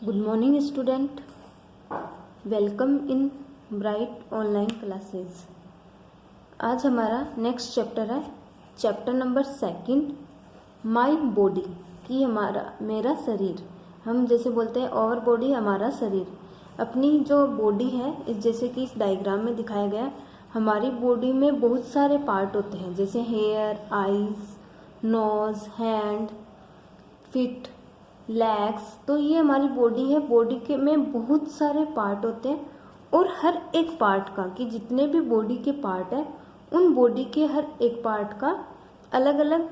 Good morning student, welcome in bright online classes. आज हमारा next chapter है chapter number 2 my body कि मेरा शरीर। हम जैसे बोलते हैं आवर बॉडी, हमारा शरीर। अपनी जो बॉडी है जैसे कि इस डायग्राम में दिखाया गया, हमारी बॉडी में बहुत सारे पार्ट होते हैं जैसे hair, eyes, nose, hand, feet, legs. तो ये हमारी बॉडी है। बॉडी के में बहुत सारे पार्ट होते हैं और हर एक पार्ट का कि जितने भी बॉडी के पार्ट है उन बॉडी के हर एक पार्ट का अलग अलग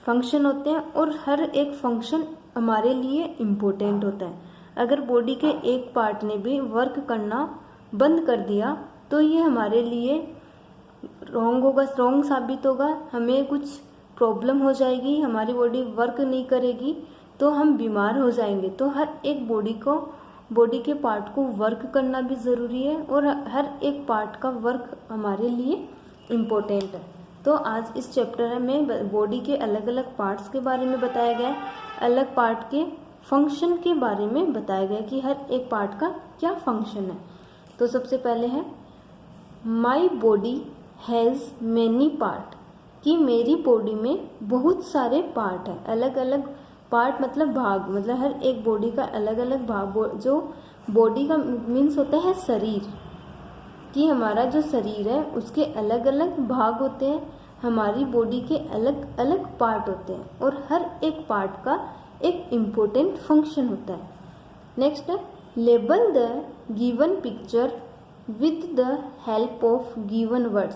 फंक्शन होते हैं और हर एक फंक्शन हमारे लिए इम्पोर्टेंट होता है। अगर बॉडी के एक पार्ट ने भी वर्क करना बंद कर दिया तो ये हमारे लिए रॉन्ग साबित होगा, हमें कुछ प्रॉब्लम हो जाएगी, हमारी बॉडी वर्क नहीं करेगी तो हम बीमार हो जाएंगे। तो हर एक बॉडी के पार्ट को वर्क करना भी ज़रूरी है और हर एक पार्ट का वर्क हमारे लिए इम्पोर्टेंट है। तो आज इस चैप्टर में बॉडी के अलग अलग पार्ट्स के बारे में बताया गया है, अलग पार्ट के फंक्शन के बारे में बताया गया कि हर एक पार्ट का क्या फंक्शन है। तो सबसे पहले है my body has many part कि मेरी बॉडी में बहुत सारे पार्ट हैं। अलग अलग पार्ट मतलब भाग, मतलब हर एक बॉडी का अलग अलग भाग। जो बॉडी का मीन्स होता है शरीर, कि हमारा जो शरीर है उसके अलग अलग भाग होते हैं, हमारी बॉडी के अलग अलग पार्ट होते हैं और हर एक पार्ट का एक इम्पोर्टेंट फंक्शन होता है। नेक्स्ट है label the given picture with the help of given words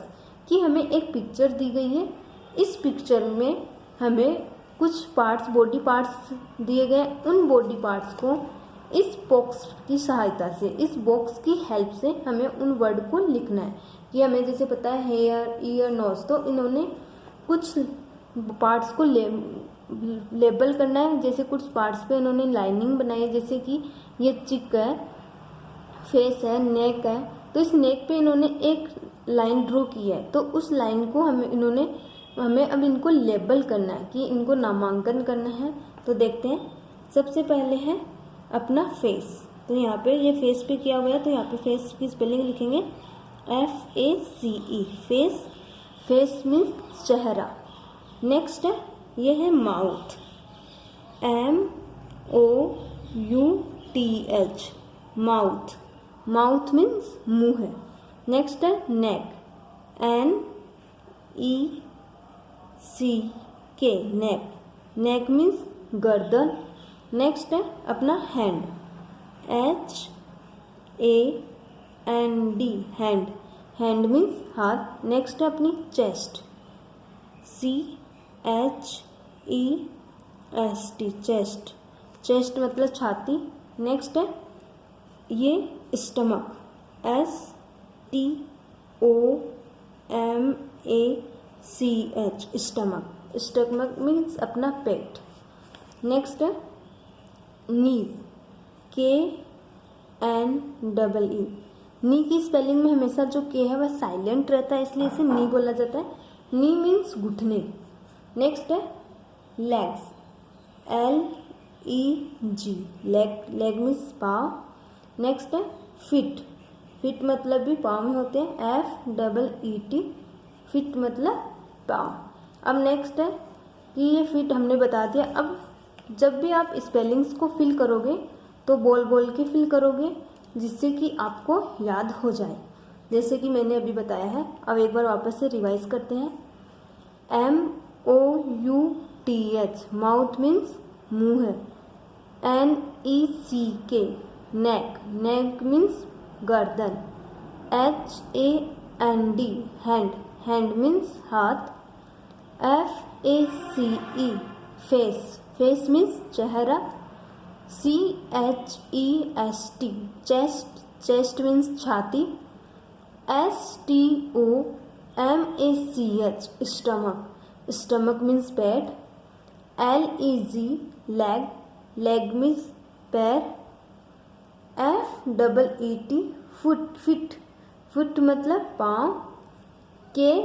कि हमें एक पिक्चर दी गई है, इस पिक्चर में हमें कुछ पार्ट्स, बॉडी पार्ट्स दिए गए, उन बॉडी पार्ट्स को इस बॉक्स की सहायता से, इस बॉक्स की हेल्प से हमें उन वर्ड को लिखना है। कि हमें जैसे पता है हेयर, ईयर, नोज, तो इन्होंने कुछ पार्ट्स को लेबल करना है। जैसे कुछ पार्ट्स पे इन्होंने लाइनिंग बनाई है, जैसे कि ये चिक है, फेस है, नेक है, तो इस नेक पे इन्होंने एक लाइन ड्रॉ की है। तो उस लाइन को हमें अब इनको लेबल करना है कि इनको नामांकन करना है। तो देखते हैं, सबसे पहले है अपना फेस। तो यहाँ पे ये फेस पे किया हुआ है, तो यहाँ पे फेस की स्पेलिंग लिखेंगे FACE, फेस। फेस मीन्स चेहरा। नेक्स्ट है ये है mouth, MOUTH, mouth. Mouth means मुंह है। नेक्स्ट है नेक, NECK, नेक। नेक मीन्स गर्दन। नेक्स्ट है अपना hand, HAND, hand. Hand means हाथ। नेक्स्ट है अपनी चेस्ट, CHEST, चेस्ट। चेस्ट मतलब छाती। नेक्स्ट है ये stomach, STOMACH, stomach. Stomach means अपना पेट। नेक्स्ट है नीज, KNEE। नी की स्पेलिंग में हमेशा जो के है वह साइलेंट रहता है, इसलिए इसे नी बोला जाता है। नी मीन्स घुटने। नेक्स्ट है लेग्स, LEG, लेग मीन्स पाँव। नेक्स्ट है फिट, फिट मतलब भी पाँव में होते हैं, FEET, फिट मतलब पाँव। अब नेक्स्ट है कि ये फिट हमने बता दिया। अब जब भी आप स्पेलिंग्स को फिल करोगे तो बोल बोल के फिल करोगे, जिससे कि आपको याद हो जाए, जैसे कि मैंने अभी बताया है। अब एक बार वापस से रिवाइज करते हैं। MOUTH, माउथ मीन्स मुंह है। NECK, नेक। नेक मीन्स गर्दन। HAND, hand. हैंड मीन्स हाथ। FACE, face. फेस मीन्स चेहरा। CHEST, chest. चेस्ट मीन्स छाती। STOMACH, stomach. स्टमक मीन्स पेट। LEG, leg. लेग मीन्स पैर। FEET, foot. फिट। फुट मतलब पाँव। KNEE,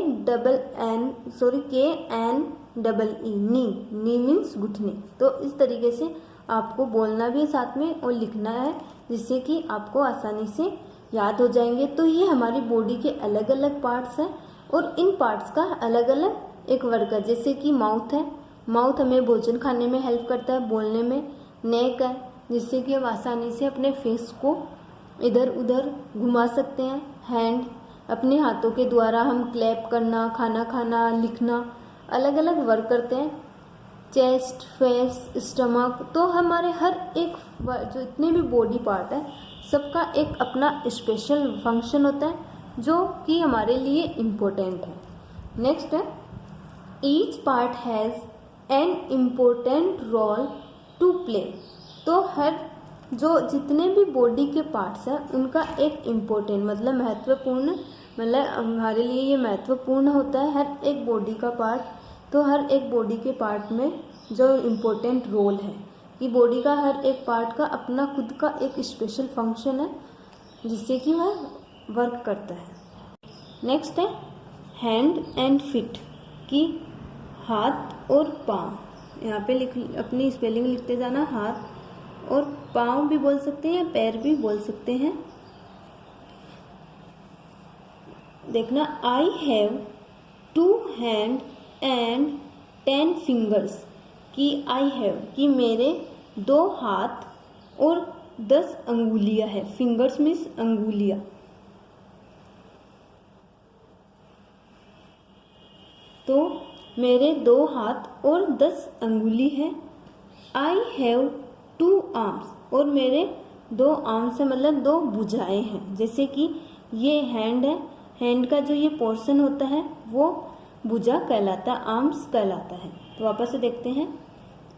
नी। नी मीन्स घुटने। तो इस तरीके से आपको बोलना भी है साथ में और लिखना है, जिससे कि आपको आसानी से याद हो जाएंगे। तो ये हमारी बॉडी के अलग अलग पार्ट्स हैं और इन पार्ट्स का अलग अलग एक वर्क है। जैसे कि माउथ है, माउथ हमें भोजन खाने में हेल्प करता है, बोलने में। नेक है, जिससे कि हम आसानी से अपने फेस को इधर उधर घुमा सकते हैं। हैंड, अपने हाथों के द्वारा हम क्लैप करना, खाना खाना, लिखना, अलग अलग वर्क करते हैं। चेस्ट, फेस, स्टमक, तो हमारे हर एक जो इतने भी बॉडी पार्ट है सबका एक अपना स्पेशल फंक्शन होता है जो कि हमारे लिए इम्पोर्टेंट है। नेक्स्ट है, each part has an important role to play. तो हर जो जितने भी बॉडी के पार्ट्स हैं उनका एक इम्पोर्टेंट मतलब महत्वपूर्ण, मतलब हमारे लिए ये महत्वपूर्ण होता है हर एक बॉडी का पार्ट। तो हर एक बॉडी के पार्ट में जो इम्पोर्टेंट रोल है कि बॉडी का हर एक पार्ट का अपना खुद का एक स्पेशल फंक्शन है जिससे कि वह वर्क करता है। नेक्स्ट है हैंड एंड फीट, कि हाथ और पाँव। यहाँ पे अपनी स्पेलिंग लिखते जाना, हाथ और पाँव भी बोल सकते हैं या पैर भी बोल सकते हैं। देखना, I have 2 hand and 10 fingers, कि आई हैव कि मेरे 2 हाथ और 10 अंगुलियां है। फिंगर्स मीन्स अंगुलियां। तो मेरे 2 हाथ और 10 अंगुली है। आई हैव 2 आर्म्स, और मेरे 2 आर्म्स है मतलब 2 भुजाएं हैं। जैसे कि ये हैंड है, हैंड का जो ये पोर्शन होता है वो भुजा कहलाता है, आर्म्स कहलाता है। तो वापस से देखते हैं,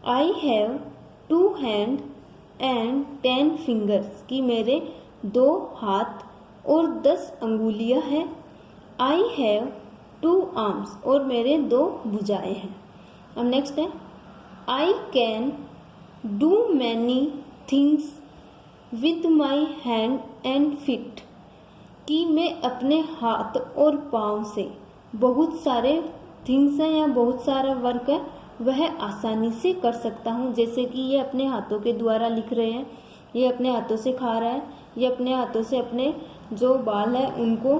I have 2 hand and 10 fingers, कि मेरे 2 हाथ और 10 अंगुलियां हैं। आई हैव 2 आर्म्स, और मेरे 2 भुजाएं हैं। अब नेक्स्ट है, I can do many things with my hand and feet, कि मैं अपने हाथ और पाँव से बहुत सारे थिंग्स हैं या बहुत सारा वर्क है वह आसानी से कर सकता हूँ। जैसे कि ये अपने हाथों के द्वारा लिख रहे हैं, ये अपने हाथों से खा रहा है, ये अपने हाथों से अपने जो बाल है उनको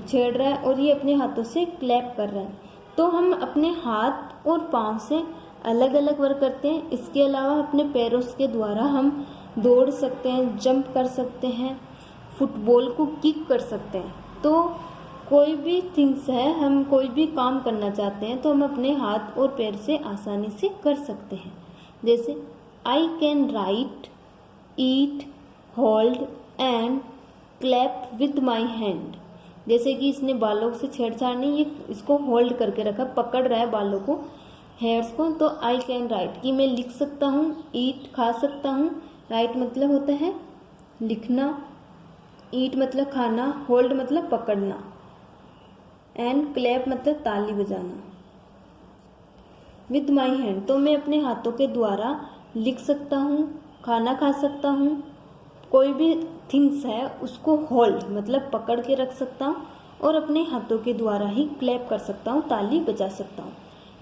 छेड़ रहा है, और ये अपने हाथों से क्लैप कर रहा है। तो हम अपने हाथ और पाँव से अलग अलग वर्क करते हैं। इसके अलावा अपने पैरों के द्वारा हम दौड़ सकते हैं, जंप कर सकते हैं, फुटबॉल को किक कर सकते हैं। तो कोई भी थिंग्स है, हम कोई भी काम करना चाहते हैं तो हम अपने हाथ और पैर से आसानी से कर सकते हैं। जैसे I can write, eat, hold and clap with my hand. जैसे कि इसने बालों से छेड़छाड़ नहीं, ये इसको होल्ड करके रखा, पकड़ रहा है बालों को, हेयर्स को। तो आई कैन राइट कि मैं लिख सकता हूँ, ईट खा सकता हूँ, राइट मतलब होता है लिखना, ईट मतलब खाना, होल्ड मतलब पकड़ना, एंड क्लैप मतलब ताली बजाना। विद माई हैंड, तो मैं अपने हाथों के द्वारा लिख सकता हूँ, खाना खा सकता हूँ, कोई भी थिंग्स है उसको होल्ड मतलब पकड़ के रख सकता हूँ, और अपने हाथों के द्वारा ही क्लैप कर सकता हूँ, ताली बजा सकता हूँ।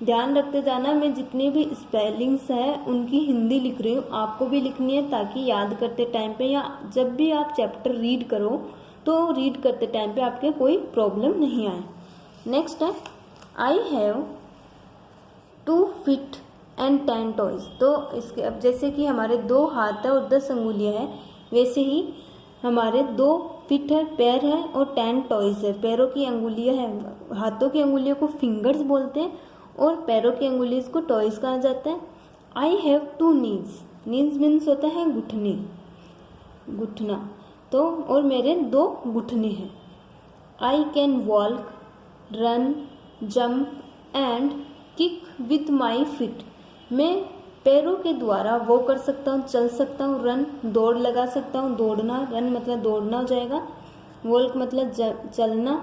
ध्यान रखते जाना, मैं जितनी भी स्पेलिंग्स है उनकी हिंदी लिख रही हूँ, आपको भी लिखनी है ताकि याद करते टाइम पे या जब भी आप चैप्टर रीड करो तो रीड करते टाइम पे आपके कोई प्रॉब्लम नहीं आए। नेक्स्ट है, I have 2 feet and 10 toys. तो इसके अब जैसे कि हमारे 2 हाथ है और 10 अंगुलियां हैं, वैसे ही हमारे 2 फीट है, पैर है, और 10 टॉयज है, पैरों की अंगुलियां हैं। हाथों की अंगुलियों को फिंगर्स बोलते हैं और पैरों की अंगुलियों को टॉयज कहा जाता है। I have 2 knees, knees means होता है घुटने, घुटना। तो और मेरे 2 घुटने हैं। I can walk, run, jump and kick with my feet, मैं पैरों के द्वारा वो कर सकता हूँ, चल सकता हूँ, रन दौड़ लगा सकता हूँ, दौड़ना, रन मतलब दौड़ना हो जाएगा, वॉक मतलब चलना,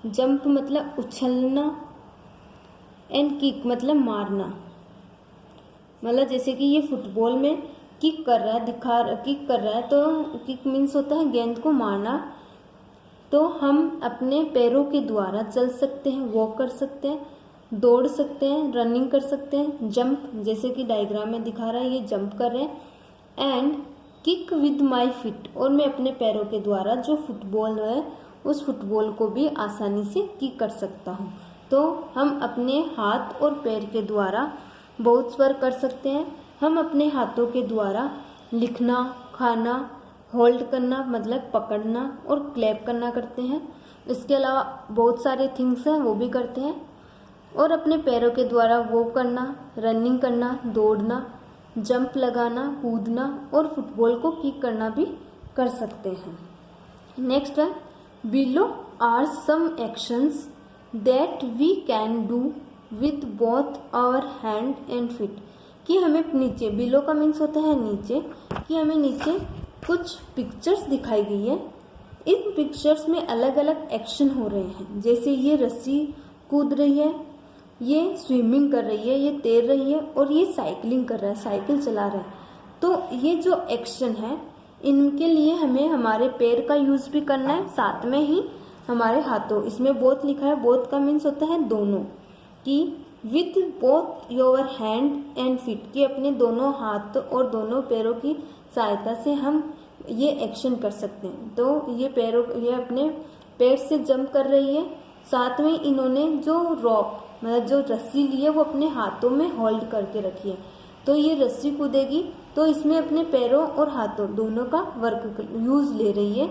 जंप मतलब उछलना, एंड किक मतलब मारना। मतलब जैसे कि ये फुटबॉल में किक कर रहा है, किक कर रहा है, तो किक मीन्स होता है गेंद को मारना। तो हम अपने पैरों के द्वारा चल सकते हैं, वॉक कर सकते हैं, दौड़ सकते हैं, रनिंग कर सकते हैं, जंप जैसे कि डायग्राम में दिखा रहा है ये जंप कर रहे हैं। And kick with my feet, और मैं अपने पैरों के द्वारा जो फुटबॉल है उस फुटबॉल को भी आसानी से किक कर सकता हूँ। तो हम अपने हाथ और पैर के द्वारा बहुत स्वर कर सकते हैं। हम अपने हाथों के द्वारा लिखना, खाना, होल्ड करना मतलब पकड़ना और क्लैप करना करते हैं। इसके अलावा बहुत सारे थिंग्स हैं वो भी करते हैं। और अपने पैरों के द्वारा वो करना, रनिंग करना, दौड़ना, जंप लगाना, कूदना और फुटबॉल को किक करना भी कर सकते हैं। नेक्स्ट है below are some actions that we can do with both our hand and feet, कि हमें नीचे, बिलो का मीन्स होता है नीचे, कि हमें नीचे कुछ पिक्चर्स दिखाई गई है। इन पिक्चर्स में अलग अलग एक्शन हो रहे हैं, जैसे ये रस्सी कूद रही है, ये स्विमिंग कर रही है, ये तैर रही है और ये साइकिलिंग कर रहा है, साइकिल चला रहा है। तो ये जो एक्शन है इनके लिए हमें हमारे पैर का यूज भी करना है, साथ में ही हमारे हाथों। इसमें बोथ लिखा है, बोथ का मीन्स होता है दोनों, कि with both your hand and feet, कि अपने दोनों हाथ और दोनों पैरों की सहायता से हम ये एक्शन कर सकते हैं। तो ये अपने पैर से जंप कर रही है, साथ में इन्होंने जो रॉप मतलब जो रस्सी ली है वो अपने हाथों में होल्ड करके रखी है। तो ये रस्सी कूदेगी तो इसमें अपने पैरों और हाथों दोनों का वर्क यूज ले रही है,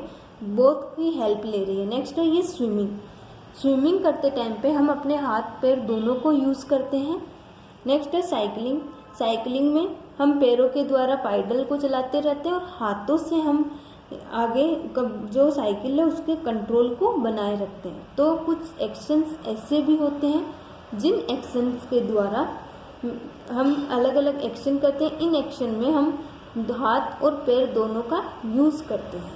बोथ की हेल्प ले रही है। नेक्स्ट है ये स्विमिंग करते टाइम पे हम अपने हाथ पैर दोनों को यूज करते हैं। नेक्स्ट है साइकिलिंग में हम पैरों के द्वारा पाइडल को चलाते रहते हैं और हाथों से हम आगे जो साइकिल है उसके कंट्रोल को बनाए रखते हैं। तो कुछ एक्शंस ऐसे भी होते हैं जिन एक्शंस के द्वारा हम अलग अलग एक्शन करते हैं। इन एक्शन में हम हाथ और पैर दोनों का यूज करते हैं।